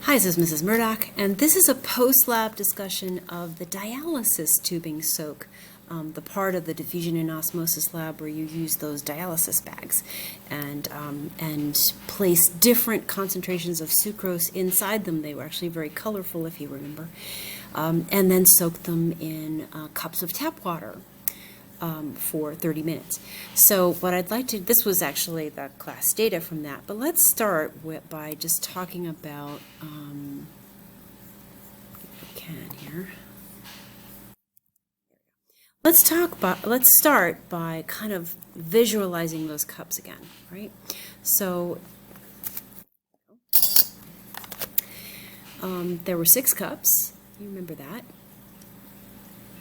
Hi, this is Mrs. Murdock, and this is a post-lab discussion of the dialysis tubing soak, the part of the diffusion and osmosis lab where you use those dialysis bags and place different concentrations of sucrose inside them. They were actually very colorful, if you remember, and then soak them in cups of tap water for 30 minutes. So what I'd like to, this was actually the class data from that, but let's start by just talking about, if we can here. Let's start by kind of visualizing those cups again, right? So there were 6 cups, you remember that.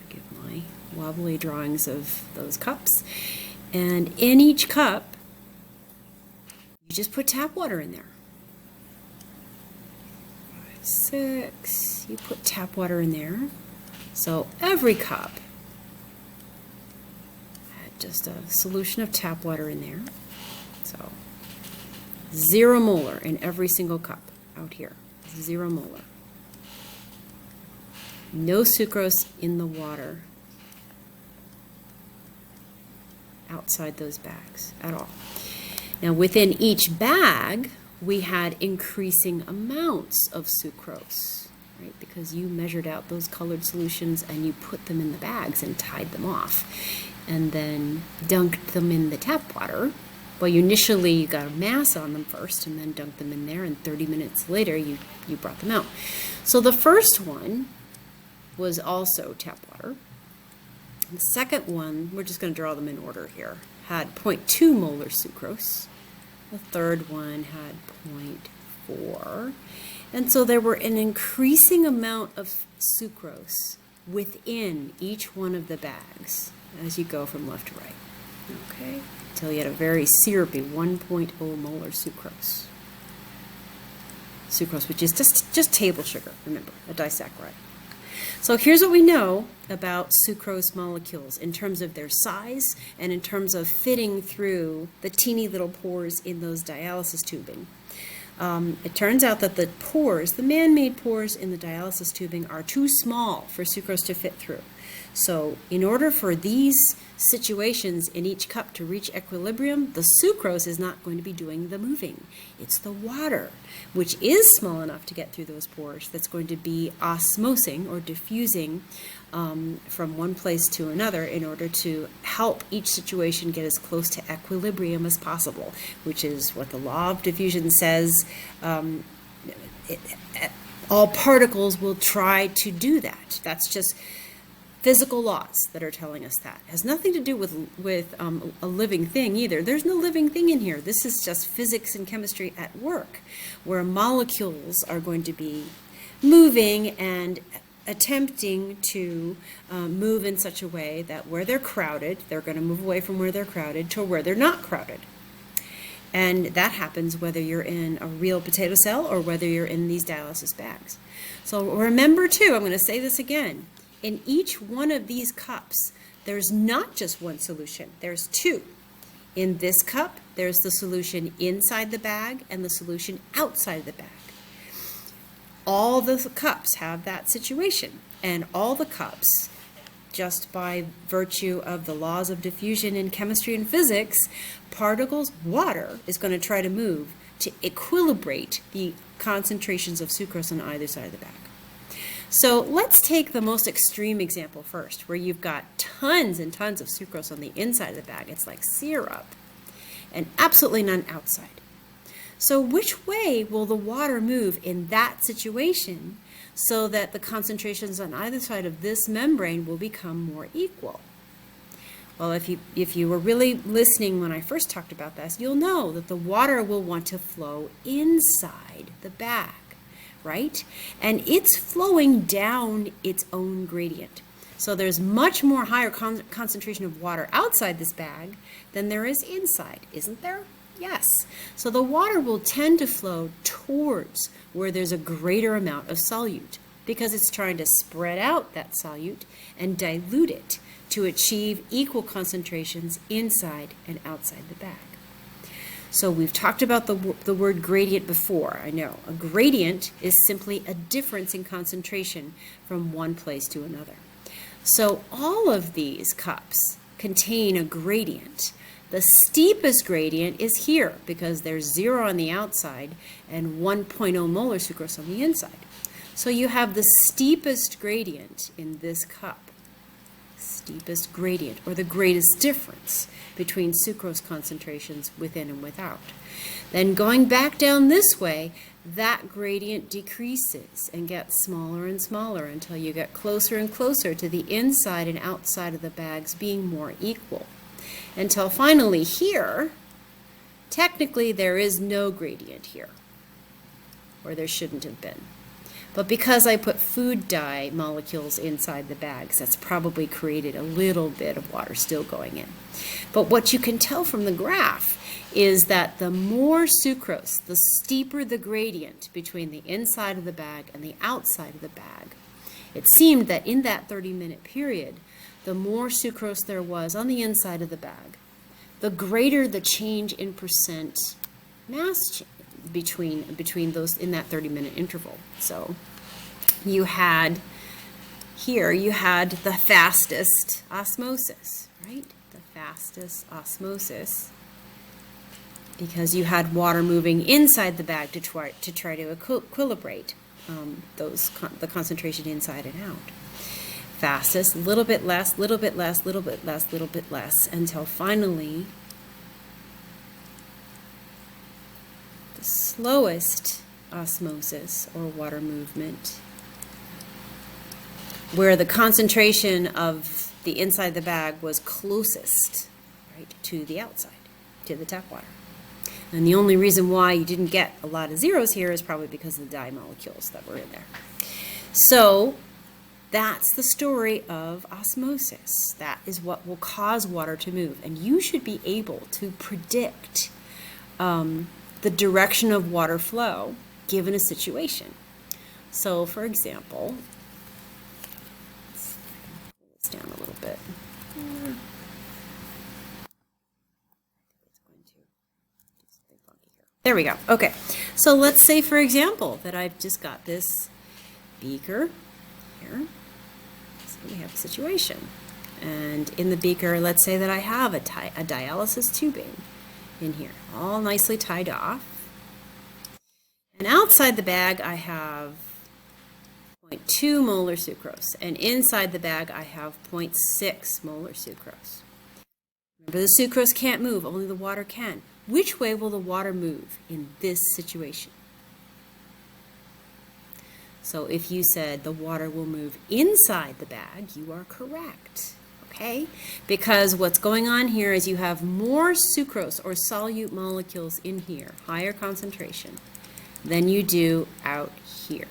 Forgive my wobbly drawings of those cups, and in each cup you just put tap water in there. 5, 6, you put tap water in there, so every cup had just a solution of tap water in there. So 0 molar in every single cup out here, 0 molar. No sucrose in the water outside those bags at all. Now within each bag we had increasing amounts of sucrose, right? Because you measured out those colored solutions and you put them in the bags and tied them off and then dunked them in the tap water. Well, you initially got a mass on them first and then dunked them in there, and 30 minutes later you brought them out. So the first one was also tap water. The second one, we're just going to draw them in order here, had 0.2 molar sucrose. The third one had 0.4. And so there were an increasing amount of sucrose within each one of the bags as you go from left to right. Okay? Until you had a very syrupy 1.0 molar sucrose. Sucrose, which is just table sugar, remember, a disaccharide. So here's what we know about sucrose molecules in terms of their size and in terms of fitting through the teeny little pores in those dialysis tubing. It turns out that the pores, the man-made pores in the dialysis tubing, are too small for sucrose to fit through. So in order for these situations in each cup to reach equilibrium, the sucrose is not going to be doing the moving. It's the water, which is small enough to get through those pores, that's going to be osmosing or diffusing from one place to another in order to help each situation get as close to equilibrium as possible, which is what the law of diffusion says. All particles will try to do that. That's just physical laws that are telling us that. It has nothing to do with a living thing either. There's no living thing in here. This is just physics and chemistry at work, where molecules are going to be moving and attempting to move in such a way that where they're crowded, they're going to move away from where they're crowded to where they're not crowded. And that happens whether you're in a real potato cell or whether you're in these dialysis bags. So remember too, I'm going to say this again, in each one of these cups, there's not just one solution, there's 2. In this cup, there's the solution inside the bag and the solution outside the bag. All the cups have that situation, and all the cups, just by virtue of the laws of diffusion in chemistry and physics, particles, water, is going to try to move to equilibrate the concentrations of sucrose on either side of the bag. So let's take the most extreme example first, where you've got tons and tons of sucrose on the inside of the bag. It's like syrup, and absolutely none outside. So which way will the water move in that situation so that the concentrations on either side of this membrane will become more equal? Well, if you were really listening when I first talked about this, you'll know that the water will want to flow inside the bag, right? And it's flowing down its own gradient. So there's much more higher concentration of water outside this bag than there is inside, isn't there? Yes. So the water will tend to flow towards where there's a greater amount of solute because it's trying to spread out that solute and dilute it to achieve equal concentrations inside and outside the bag. So we've talked about the word gradient before, I know. A gradient is simply a difference in concentration from one place to another. So all of these cups contain a gradient. The steepest gradient is here because there's 0 on the outside and 1.0 molar sucrose on the inside. So you have the steepest gradient in this cup. Steepest gradient, or the greatest difference between sucrose concentrations within and without. Then going back down this way, that gradient decreases and gets smaller and smaller until you get closer and closer to the inside and outside of the bags being more equal. Until finally here, technically there is no gradient here, or there shouldn't have been. But because I put food dye molecules inside the bags, that's probably created a little bit of water still going in. But what you can tell from the graph is that the more sucrose, the steeper the gradient between the inside of the bag and the outside of the bag. It seemed that in that 30-minute period, the more sucrose there was on the inside of the bag, the greater the change in percent mass change between those in that 30-minute interval. So you had here, you had the fastest osmosis, right? The fastest osmosis, because you had water moving inside the bag to try to equilibrate the concentration inside and out. Fastest, little bit less, little bit less, little bit less, little bit less, until finally the slowest osmosis, or water movement, where the concentration of the inside the bag was closest, right, to the outside, to the tap water. And the only reason why you didn't get a lot of zeros here is probably because of the dye molecules that were in there. So that's the story of osmosis. That is what will cause water to move. And you should be able to predict the direction of water flow given a situation. So for example, let's pull this down a little bit. There we go. Okay. So let's say, for example, that I've just got this beaker here. So we have a situation. And in the beaker, let's say that I have a dialysis tubing in here, all nicely tied off. And outside the bag, I have 0.2 molar sucrose. And inside the bag, I have 0.6 molar sucrose. Remember, the sucrose can't move, only the water can. Which way will the water move in this situation? So if you said the water will move inside the bag, you are correct, okay? Because what's going on here is you have more sucrose or solute molecules in here, higher concentration, than you do out here.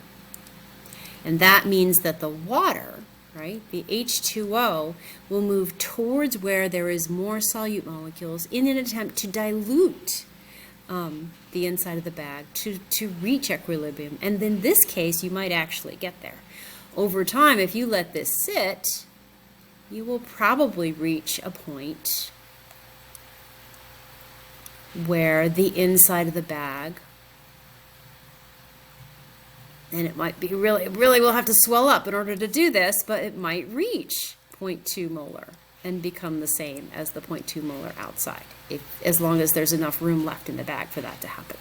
And that means that the water, right, the H2O, will move towards where there is more solute molecules in an attempt to dilute the inside of the bag to reach equilibrium. And in this case, you might actually get there. Over time, if you let this sit, you will probably reach a point where the inside of the bag, and it might be really will have to swell up in order to do this, but it might reach 0.2 molar and become the same as the 0.2 molar outside, as long as there's enough room left in the bag for that to happen.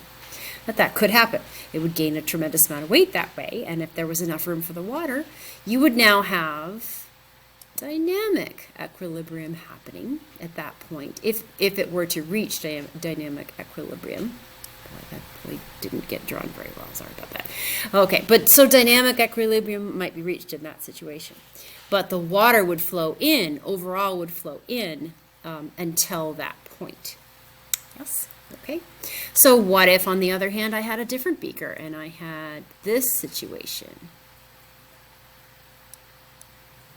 But that could happen. It would gain a tremendous amount of weight that way, and if there was enough room for the water, you would now have dynamic equilibrium happening at that point, if it were to reach dynamic equilibrium. That really didn't get drawn very well, sorry about that. Okay, but so dynamic equilibrium might be reached in that situation. But the water would flow in, overall would flow in until that point. Yes, okay. So what if, on the other hand, I had a different beaker and I had this situation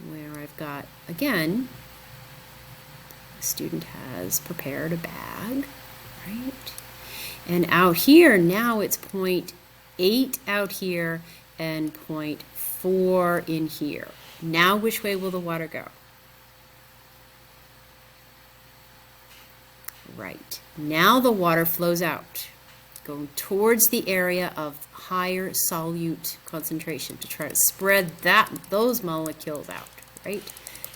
where I've got, again, the student has prepared a bag, right? And out here, now it's 0.8 out here and 0.4 in here. Now, which way will the water go? Right. Now the water flows out, going towards the area of higher solute concentration to try to spread those molecules out, right?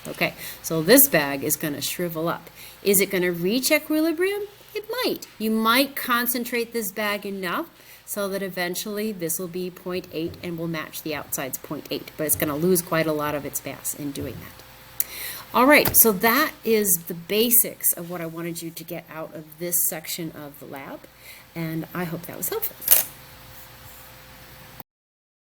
Okay, so this bag is going to shrivel up. Is it going to reach equilibrium? It might. You might concentrate this bag enough so that eventually this will be 0.8 and will match the outside's 0.8, but it's going to lose quite a lot of its mass in doing that. All right, so that is the basics of what I wanted you to get out of this section of the lab, and I hope that was helpful.